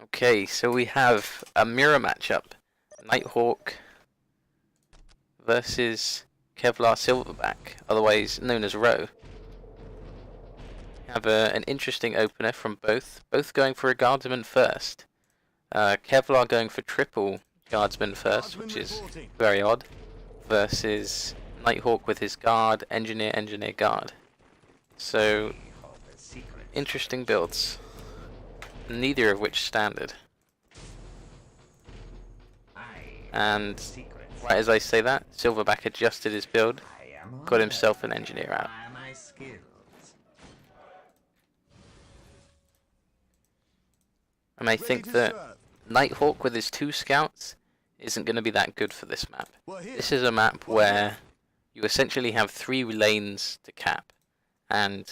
Okay, so we have a mirror matchup. Nighthawk versus Kevlar Silverback, otherwise known as Roe. Have an interesting opener from both going for a guardsman first. Kevlar going for triple guardsman first, which is very odd, versus Nighthawk with his guard, engineer, engineer, guard. So, interesting builds, neither of which standard. And right as I say that, Silverback adjusted his build, got himself an engineer out. And I think that Nighthawk with his 2 scouts isn't going to be that good for this map. This is a map where you essentially have 3 lanes to cap, and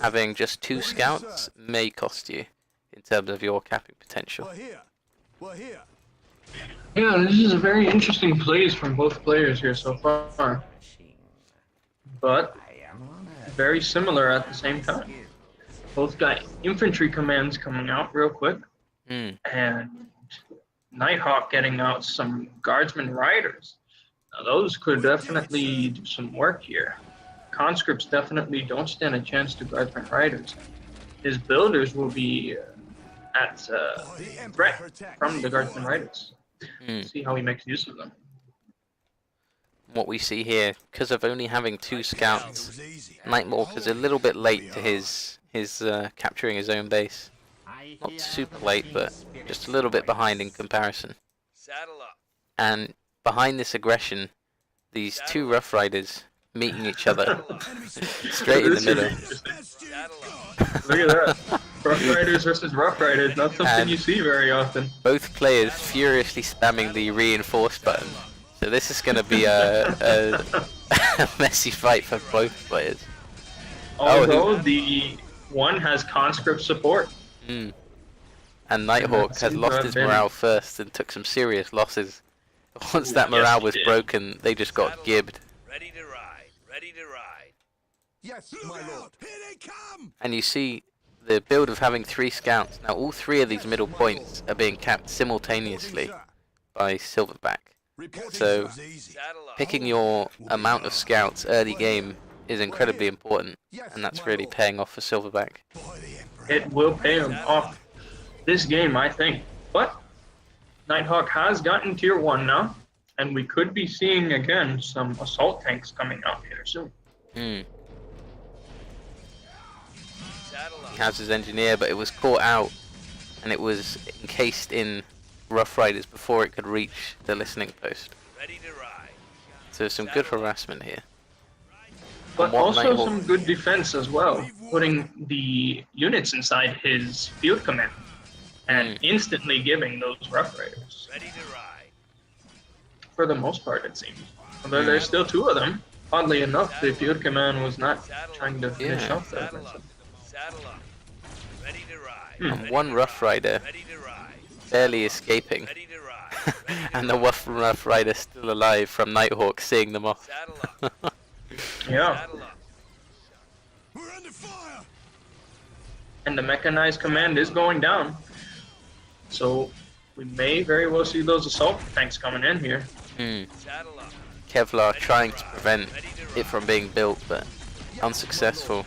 having just 2 scouts may cost you in terms of your capping potential. Yeah, this is a very interesting plays from both players here so far, but very similar at the same time. Both got infantry commands coming out real quick, and Nighthawk getting out some guardsman riders. Now those could definitely do some work here. Conscripts definitely don't stand a chance to guardsman riders. His builders will be at threat from the guardsman riders. See how he makes use of them. What we see here, because of only having 2 scouts, Nighthawk is a little bit late to his capturing his own base. Not super late, but just a little bit behind in comparison. And behind this aggression, these 2 Rough Riders meeting each other straight in the middle. Look at that. Rough Riders versus Rough Riders, not something you see very often. Both players furiously spamming the reinforce button. So this is going to be a messy fight for both players. Although the one has conscript support. And Nighthawk has lost his morale first and took some serious losses. Once that morale was broken, they just got gibbed. Ready to ride, ready to ride. Yes, my lord. Here they come. And you see the build of having 3 scouts. Now all 3 of these middle points are being capped simultaneously by Silverback. So picking your amount of scouts early game is incredibly important, and that's really paying off for Silverback. It will pay him off this game, I think. But Nighthawk has gotten tier 1 now, and we could be seeing again some assault tanks coming out here soon. He has his engineer, but it was caught out, and it was encased in Rough Riders before it could reach the listening post. So some good harassment here. But also some good defense as well, putting the units inside his field command and instantly giving those Rough Riders. For the most part, it seems. Although there's still 2 of them. Oddly enough, the field command was not trying to finish off that. And 1 Rough Rider barely escaping. And the Rough Rider still alive from Nighthawk seeing them off. Yeah. We're under fire. And the mechanized command is going down. So we may very well see those assault tanks coming in here. Kevlar trying to prevent it from being built, but unsuccessful.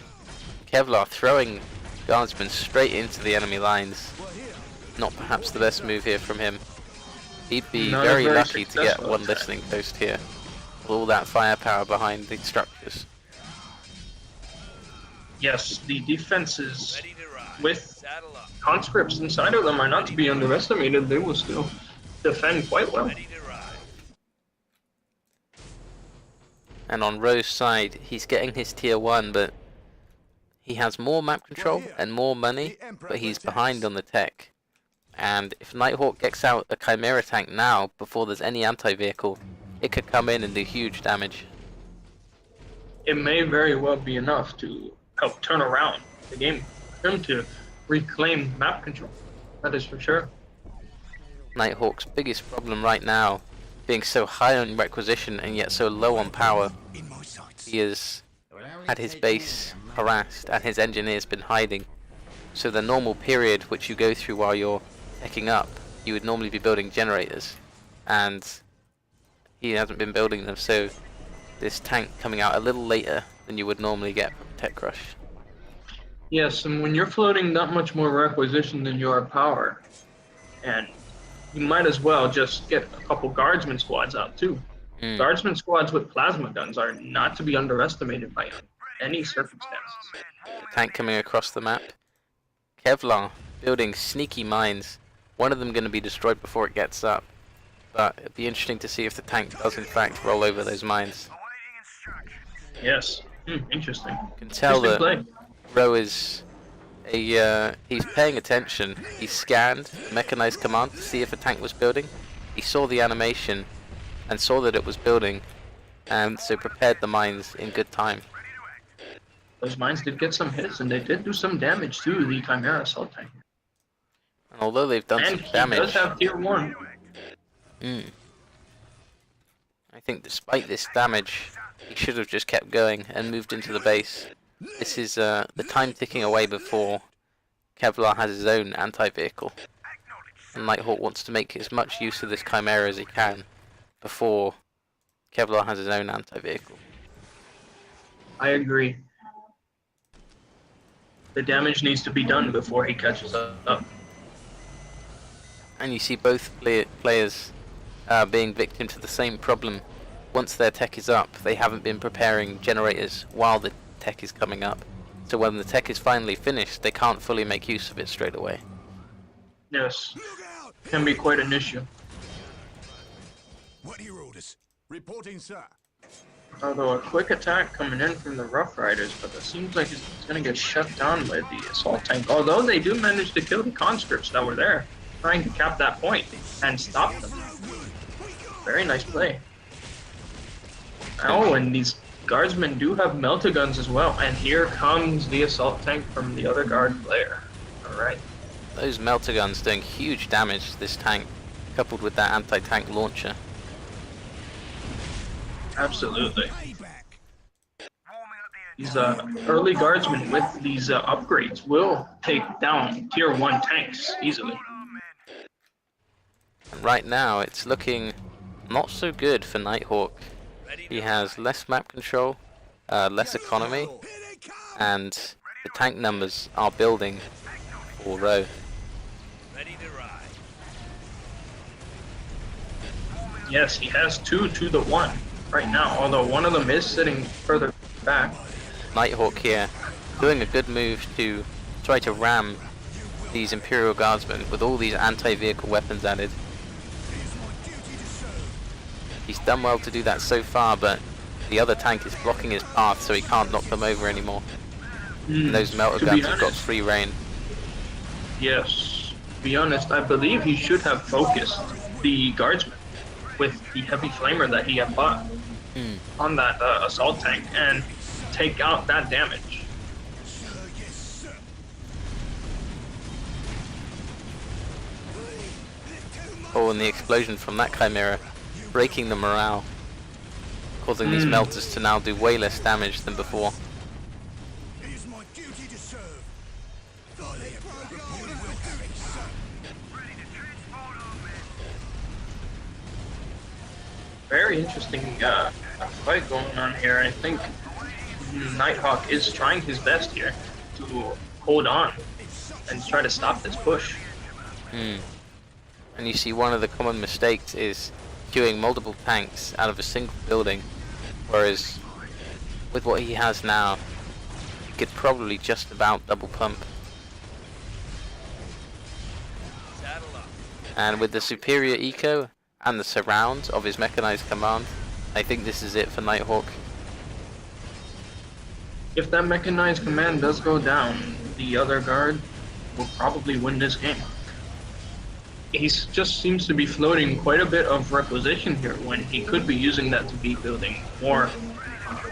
Kevlar throwing guardsmen straight into the enemy lines. Not perhaps the best move here from him. He'd be very lucky to get 1 listening post here. With all that firepower behind the structures. Yes, the defenses with conscripts inside of them are not to be underestimated. They will still defend quite well. And on Roe's side, he's getting his tier 1, but he has more map control and more money, but he's behind on the tech. And if Nighthawk gets out a Chimera tank now, before there's any anti-vehicle, it could come in and do huge damage. It may very well be enough to help turn around the game for him to reclaim map control. That is for sure. Nighthawk's biggest problem right now, being so high on requisition and yet so low on power, he has had his base harassed and his engineers been hiding. So the normal period which you go through while you're teching up, you would normally be building generators, and he hasn't been building them, so this tank coming out a little later than you would normally get from Tech Rush. Yes, and when you're floating that much more requisition than your power, and you might as well just get a couple guardsman squads out too. Guardsman squads with plasma guns are not to be underestimated by any circumstances. Tank coming across the map. Kevlar building sneaky mines. One of them going to be destroyed before it gets up. But it'd be interesting to see if the tank does in fact roll over those mines. Yes, interesting. You can tell that play. Ro is he's paying attention. He scanned the mechanized command to see if a tank was building. He saw the animation and saw that it was building, and so prepared the mines in good time. Those mines did get some hits, and they did do some damage to the Chimera assault tank. And although they've done And some he damage, does have tier 1. I think despite this damage, he should have just kept going and moved into the base. This is the time ticking away before Kevlar has his own anti-vehicle. And Nighthawk wants to make as much use of this Chimera as he can before Kevlar has his own anti-vehicle. I agree. The damage needs to be done before he catches up. And you see both players being victim to the same problem. Once their tech is up, they haven't been preparing generators while the tech is coming up. So when the tech is finally finished, they can't fully make use of it straight away. Yes, can be quite an issue. What are your orders? Reporting, sir. Although a quick attack coming in from the Rough Riders, but it seems like it's going to get shut down by the assault tank. Although they do manage to kill the conscripts that were there, trying to cap that point and stop them. Very nice play. Oh, and these guardsmen do have melta guns as well. And here comes the assault tank from the other guard player. Alright. Those melta guns doing huge damage to this tank, coupled with that anti-tank launcher. Absolutely. These early guardsmen with these upgrades will take down tier 1 tanks easily. And right now, it's looking not so good for Nighthawk. He has less map control, less economy, and the tank numbers are building for Ro. Ready to ride. Yes, he has 2 to the 1 right now, although one of them is sitting further back. Nighthawk here, doing a good move to try to ram these Imperial Guardsmen with all these anti-vehicle weapons added. He's done well to do that so far, but the other tank is blocking his path, so he can't knock them over anymore. And those melta guns have got free reign. Yes, to be honest, I believe he should have focused the guardsmen with the heavy flamer that he had bought on that assault tank and take out that damage. Oh, and the explosion from that Chimera, breaking the morale, causing these melters to now do way less damage than before. It is my duty to serve. Very interesting fight going on here. I think Nighthawk is trying his best here to hold on and try to stop this push. And you see one of the common mistakes is queuing multiple tanks out of a single building, whereas with what he has now, he could probably just about double pump. Saddle up. And with the superior eco and the surround of his mechanized command, I think this is it for Nighthawk. If that mechanized command does go down, the other guard will probably win this game. He just seems to be floating quite a bit of requisition here when he could be using that to be building more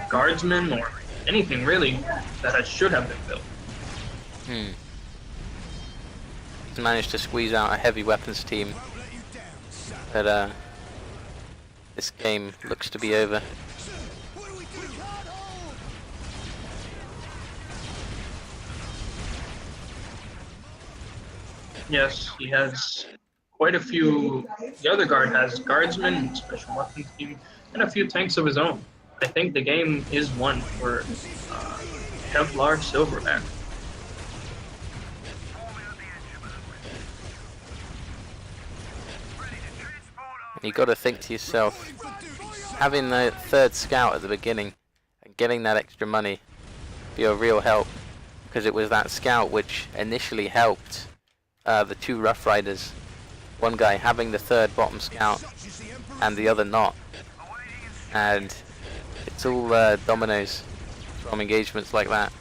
guardsmen or anything really that should have been built. He's managed to squeeze out a heavy weapons team, but this game looks to be over. Yes, he has quite a few. The other guard has guardsmen, special weapons team, and a few tanks of his own. I think the game is one for Kevlar Silverback. And you got to think to yourself, having the third scout at the beginning and getting that extra money be a real help, because it was that scout which initially helped the two Rough Riders. One guy having the third bottom scout and the other not. And it's all dominoes from engagements like that.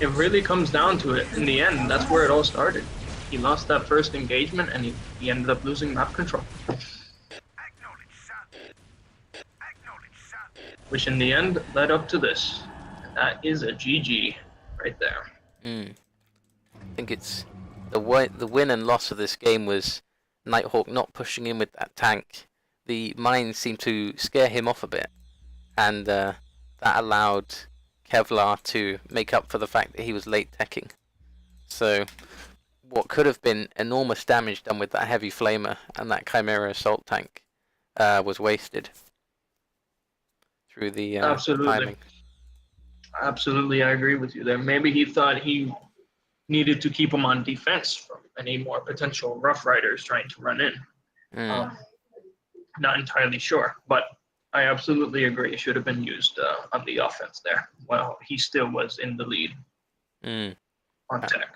It really comes down to it. In the end, that's where it all started. He lost that first engagement, and he ended up losing map control. Which in the end led up to this. And that is a GG right there. I think it's the win and loss of this game was Nighthawk not pushing in with that tank. The mines seemed to scare him off a bit, and that allowed Kevlar to make up for the fact that he was late teching. So what could have been enormous damage done with that heavy flamer and that Chimera assault tank was wasted through the timing. Absolutely, I agree with you there. Maybe he thought he needed to keep him on defense from any more potential Rough Riders trying to run in. Not entirely sure, but I absolutely agree. It should have been used on the offense there. Well, he still was in the lead on tech.